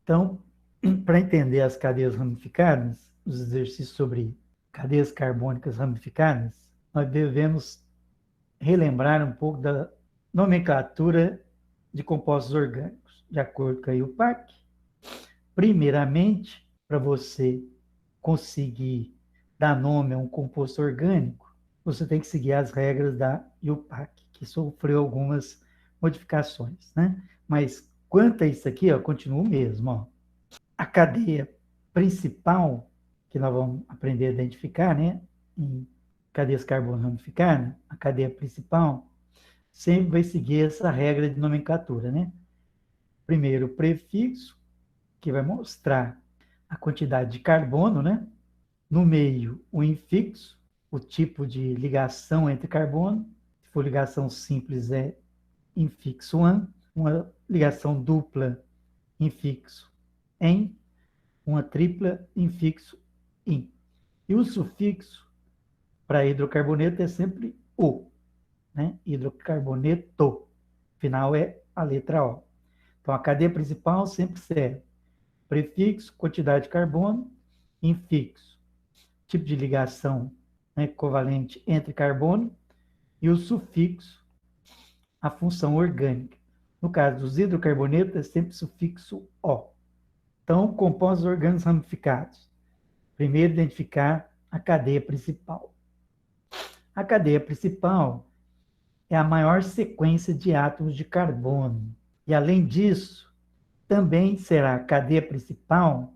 Então, para entender as cadeias ramificadas, os exercícios sobre cadeias carbônicas ramificadas, nós devemos relembrar um pouco da nomenclatura de compostos orgânicos, de acordo com a IUPAC. Primeiramente, para você conseguir dar nome a um composto orgânico, você tem que seguir as regras da IUPAC, que sofreu algumas modificações, né? Mas quanto a isso aqui, ó, continua o mesmo, ó. A cadeia principal, que nós vamos aprender a identificar, né? Em cadeias carbono ramificadas, a cadeia principal sempre vai seguir essa regra de nomenclatura, né? Primeiro, o prefixo, que vai mostrar a quantidade de carbono, né? No meio, o infixo, o tipo de ligação entre carbono. Se for ligação simples, é infixo an. Uma ligação dupla, infixo em. Uma tripla, infixo in. E o sufixo para hidrocarboneto é sempre o, né? Hidrocarboneto. Final é a letra O. Então, a cadeia principal sempre serve prefixo, quantidade de carbono, infixo, tipo de ligação, né, covalente entre carbono, e o sufixo, a função orgânica. No caso dos hidrocarbonetos, é sempre sufixo O. Então, compostos orgânicos ramificados. Primeiro, identificar a cadeia principal. A cadeia principal é a maior sequência de átomos de carbono. E, além disso, também será a cadeia principal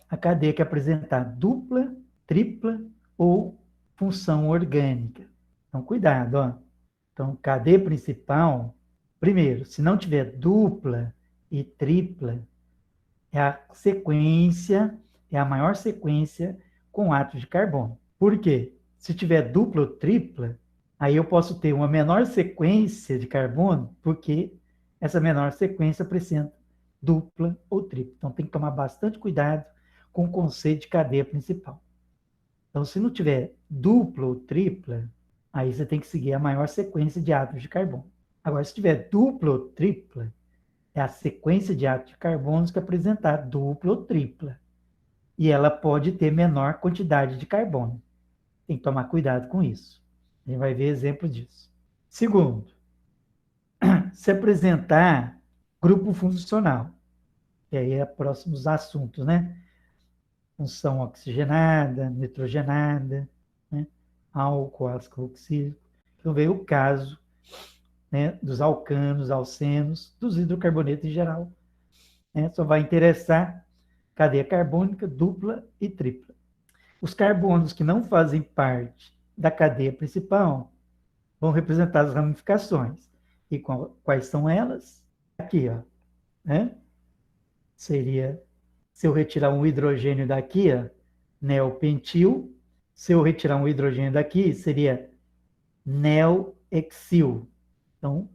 a cadeia que apresentar dupla, tripla ou função orgânica. Então, cuidado, ó. Então, cadeia principal, primeiro, se não tiver dupla e tripla, é a sequência, é a maior sequência com átomos de carbono. Por quê? Se tiver dupla ou tripla, aí eu posso ter uma menor sequência de carbono, porque essa menor sequência apresenta dupla ou tripla. Então, tem que tomar bastante cuidado com o conceito de cadeia principal. Então, se não tiver dupla ou tripla, aí você tem que seguir a maior sequência de átomos de carbono. Agora, se tiver dupla ou tripla, é a sequência de átomos de carbono que apresentar dupla ou tripla. E ela pode ter menor quantidade de carbono. Tem que tomar cuidado com isso. A gente vai ver exemplo disso. Segundo, se apresentar grupo funcional, que aí é próximos assuntos, né? Função oxigenada, nitrogenada, né? Álcool, ácido cloxílico. Então veio o caso, né, dos alcanos, alcenos, dos hidrocarbonetos em geral. Né? Só vai interessar cadeia carbônica dupla e tripla. Os carbonos que não fazem parte da cadeia principal vão representar as ramificações. E quais são elas? Aqui, ó, né? Seria, se eu retirar um hidrogênio daqui, ó, neopentil. Se eu retirar um hidrogênio daqui, seria neohexil. Então,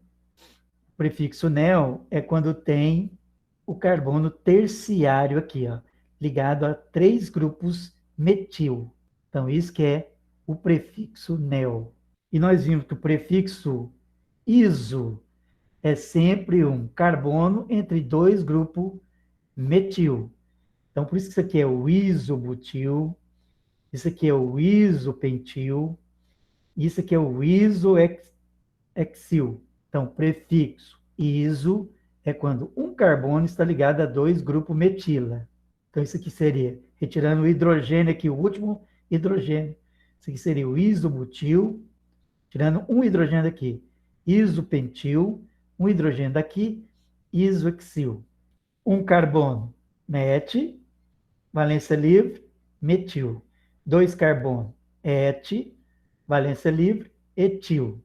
o prefixo neo é quando tem o carbono terciário aqui, ó, ligado a 3 grupos metil. Então, isso que é o prefixo neo. E nós vimos que o prefixo iso é sempre um carbono entre 2 grupos metil. Então, por isso que isso aqui é o isobutil, isso aqui é o isopentil, isso aqui é o isohexil. Então, prefixo iso é quando um carbono está ligado a 2 grupos metila. Então, isso aqui seria, retirando o hidrogênio aqui, o último hidrogênio. Isso aqui seria o isobutil, tirando um hidrogênio daqui, isopentil, um hidrogênio daqui, isohexil. Um carbono, met, valência livre, metil. 2 carbono, et, valência livre, etil.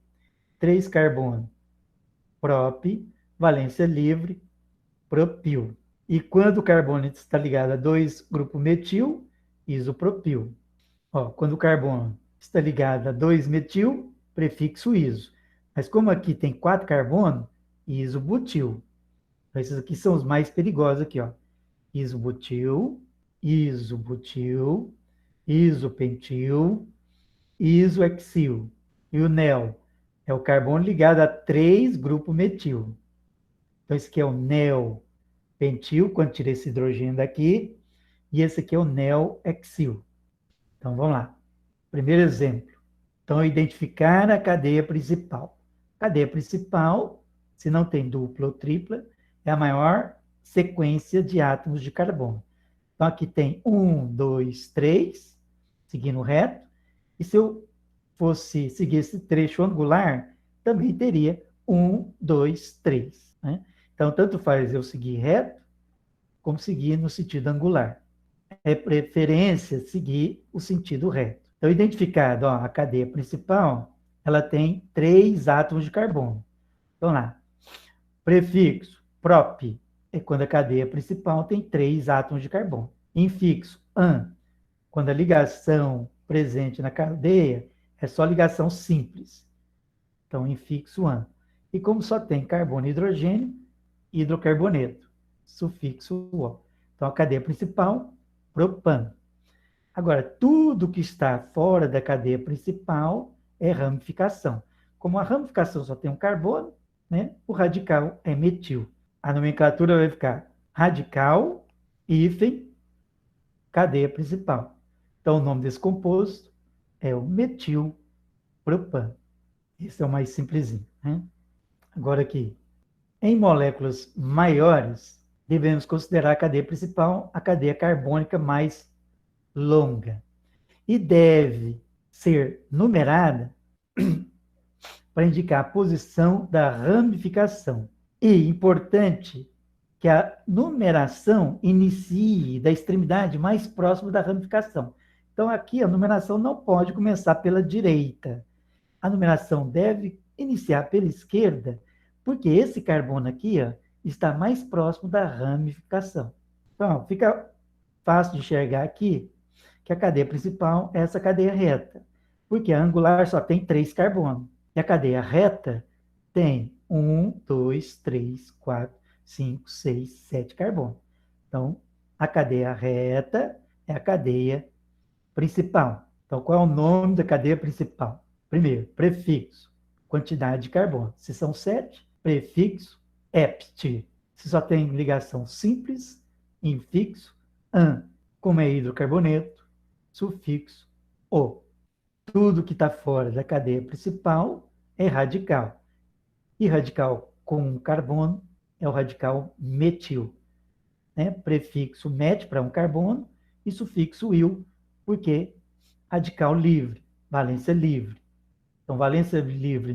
3 carbono, prop, valência livre, propil. E quando o carbono está ligado a 2 grupos metil, isopropil. Ó, quando o carbono está ligado a 2 metil, prefixo iso. Mas como aqui tem 4 carbono, isobutil. Então, esses aqui são os mais perigosos aqui, ó. Isobutil, isobutil, isopentil, isohexil. E o neo é o carbono ligado a 3 grupos metil. Então, esse aqui é o neo pentil, quando tira esse hidrogênio daqui, e esse aqui é o neohexil. Então, vamos lá. Primeiro exemplo. Então, identificar a cadeia principal. Cadeia principal, se não tem dupla ou tripla, é a maior sequência de átomos de carbono. Então, aqui tem 1, 2, 3, seguindo reto. E se eu fosse seguir esse trecho angular, também teria 1, 2, 3. Né? Então, tanto faz eu seguir reto, como seguir no sentido angular. É preferência seguir o sentido reto. Então, identificado, ó, a cadeia principal, ela tem 3 átomos de carbono. Então, lá, prefixo prop é quando a cadeia principal tem 3 átomos de carbono. Infixo an, quando a ligação presente na cadeia é só ligação simples. Então, infixo an. E como só tem carbono e hidrogênio, hidrocarboneto, sufixo o. Então, a cadeia principal, propan. Agora, tudo que está fora da cadeia principal é ramificação. Como a ramificação só tem um carbono, né, o radical é metil. A nomenclatura vai ficar radical, hífen, cadeia principal. Então, o nome desse composto é o metilpropan. Esse é o mais simplesinho. Né? Agora aqui, em moléculas maiores, devemos considerar a cadeia principal a cadeia carbônica mais longa. E deve ser numerada para indicar a posição da ramificação. E importante que a numeração inicie da extremidade mais próxima da ramificação. Então, aqui a numeração não pode começar pela direita. A numeração deve iniciar pela esquerda, porque esse carbono aqui ó, está mais próximo da ramificação. Então, fica fácil de enxergar aqui que a cadeia principal é essa cadeia reta, porque a angular só tem 3 carbonos. E a cadeia reta tem 1, 2, 3, 4, 5, 6, 7 carbonos. Então, a cadeia reta é a cadeia principal. Então, qual é o nome da cadeia principal? Primeiro, prefixo, quantidade de carbono. Se são 7, prefixo, ept. Se só tem ligação simples, infixo, an. Como é hidrocarboneto, sufixo, o. Tudo que está fora da cadeia principal é radical. E radical com carbono é o radical metil. Né? Prefixo met para um carbono e sufixo il, porque radical livre, valência livre. Então, valência livre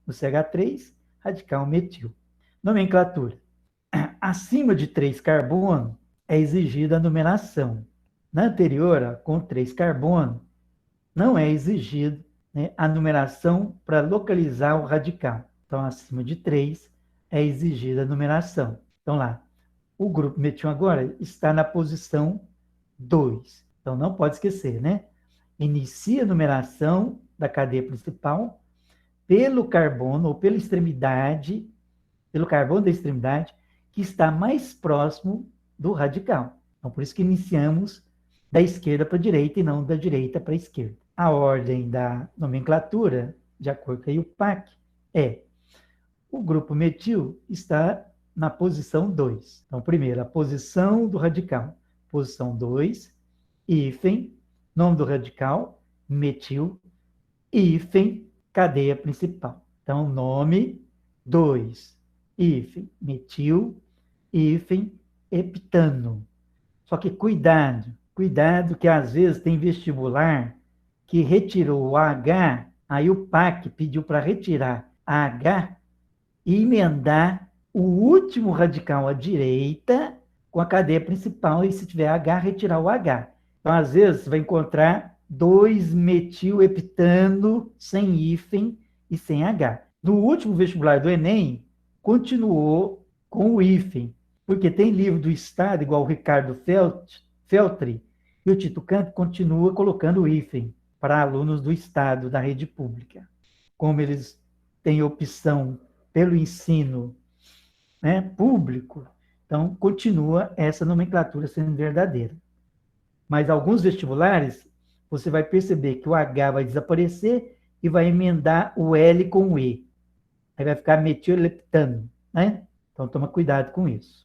no CH3, radical metil. Nomenclatura. Acima de 3 carbono é exigida a numeração. Na anterior, com 3 carbono, não é exigido né, a numeração para localizar o radical. Então, acima de 3 é exigida a numeração. Então, lá, o grupo metil agora está na posição 2. Então, não pode esquecer, né? Inicia a numeração da cadeia principal pelo carbono ou pela extremidade, pelo carbono da extremidade, que está mais próximo do radical. Então, por isso que iniciamos da esquerda para a direita e não da direita para a esquerda. A ordem da nomenclatura, de acordo com a IUPAC, é o grupo metil está na posição 2. Então, primeiro, a posição do radical. Posição 2, hífen, nome do radical, metil, hífen, cadeia principal. Então, nome 2, hífen, metil, hífen, heptano. Só que cuidado que às vezes tem vestibular que retirou o H, aí o PAC pediu para retirar a H e emendar o último radical à direita com a cadeia principal, e se tiver H, retirar o H. Então, às vezes, você vai encontrar 2-metilheptano sem hífen e sem H. No último vestibular do Enem, continuou com o hífen, porque tem livro do Estado, igual o Ricardo Feltri, e o Tito Canto continua colocando o hífen para alunos do Estado, da rede pública. Como eles têm opção pelo ensino né, público, então continua essa nomenclatura sendo verdadeira. Mas alguns vestibulares, você vai perceber que o H vai desaparecer e vai emendar o L com o E. Aí vai ficar metilheptano, né? Então toma cuidado com isso.